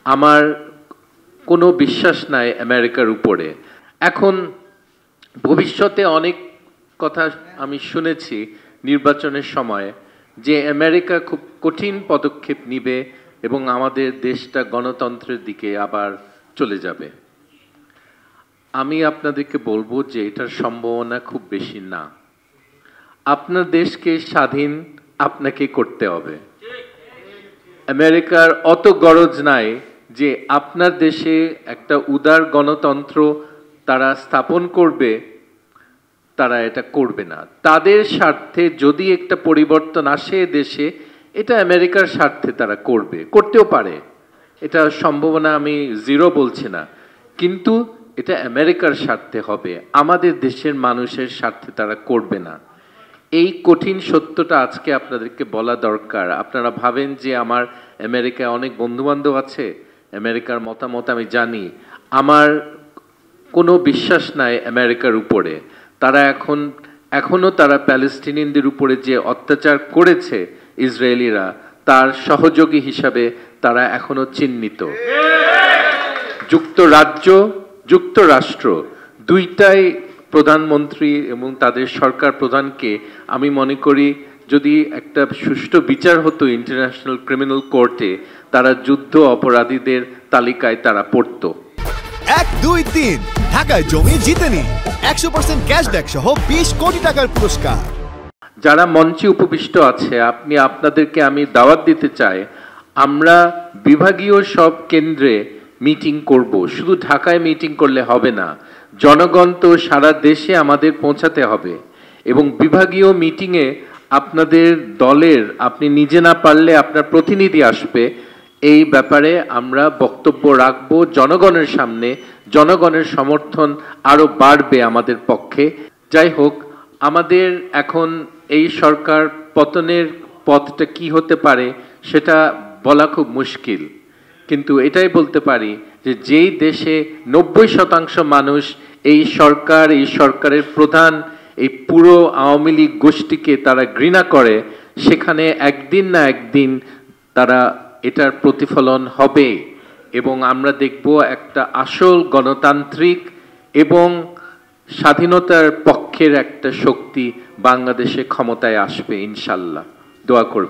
আমার কোনো বিশ্বাস নাই আমেরিকার উপরে। এখন ভবিষ্যতে অনেক কথা আমি শুনেছি নির্বাচনের সময় যে আমেরিকা খুব কঠিন পদক্ষেপ নিবে এবং আমাদের দেশটা গণতন্ত্রের দিকে আবার চলে যাবে। আমি আপনাদেরকে বলবো যে এটার সম্ভাবনা খুব বেশি না। আপনার দেশকে স্বাধীন আপনাকে করতে হবে। আমেরিকার অত গরজ নাই যে আপনার দেশে একটা উদার গণতন্ত্র তারা স্থাপন করবে, তারা এটা করবে না। তাদের স্বার্থে যদি একটা পরিবর্তন আসে দেশে, এটা আমেরিকার স্বার্থে তারা করবে, করতেও পারে। এটা সম্ভাবনা আমি জিরো বলছি না, কিন্তু এটা আমেরিকার স্বার্থে হবে, আমাদের দেশের মানুষের স্বার্থে তারা করবে না। এই কঠিন সত্যটা আজকে আপনাদেরকে বলা দরকার। আপনারা ভাবেন যে আমার আমেরিকায় অনেক বন্ধুবান্ধব আছে, আমেরিকার মতামত আমি জানি। আমার কোনো বিশ্বাস নাই আমেরিকার উপরে। তারা এখনো তারা প্যালেস্টিনিয়ানদের উপরে যে অত্যাচার করেছে ইসরায়েলিরা, তার সহযোগী হিসাবে তারা এখনো চিহ্নিত। যুক্তরাষ্ট্র দুইটাই প্রধানমন্ত্রী এবং তাদের সরকার প্রধানকে আমি মনে করি যদি একটা সুষ্ঠু বিচার হতো ইন্টারন্যাশনাল ক্রিমিনাল কোর্টে, তারা যুদ্ধ অপরাধীদের তালিকায় তারা পড়তো। 1, 2, 3 ঢাকায় জমি জিতে নিন 100% ক্যাশব্যাক সহ 20 কোটি টাকার পুরস্কার। যারা মঞ্চে উপবিষ্ট আছে, আপনাদেরকে আমি দাওয়াত দিতে চাই, আমরা বিভাগীয় সব কেন্দ্রে মিটিং করব। শুধু ঢাকায় মিটিং করলে হবে না, জনগণ তো সারা দেশে আমাদের পৌঁছাতে হবে। এবং বিভাগীয় মিটিংয়ে আপনাদের দলের, আপনি নিজে না পারলে আপনার প্রতিনিধি আসবে, এই ব্যাপারে আমরা বক্তব্য রাখবো জনগণের সামনে। জনগণের সমর্থন আরো বাড়বে আমাদের পক্ষে। যাই হোক, আমাদের এখন এই সরকার পতনের পথটা কি হতে পারে সেটা বলা খুব মুশকিল, কিন্তু এটাই বলতে পারি যে যেই দেশে 90% মানুষ এই সরকারের প্রধান, এই পুরো আওয়ামী লীগ গোষ্ঠীকে তারা ঘৃণা করে, সেখানে একদিন না একদিন তারা এটার প্রতিফলন হবে এবং আমরা দেখব একটা আসল গণতান্ত্রিক এবং স্বাধীনতার পক্ষের একটা শক্তি বাংলাদেশে ক্ষমতায় আসবে ইনশাল্লাহ। দোয়া করবেন।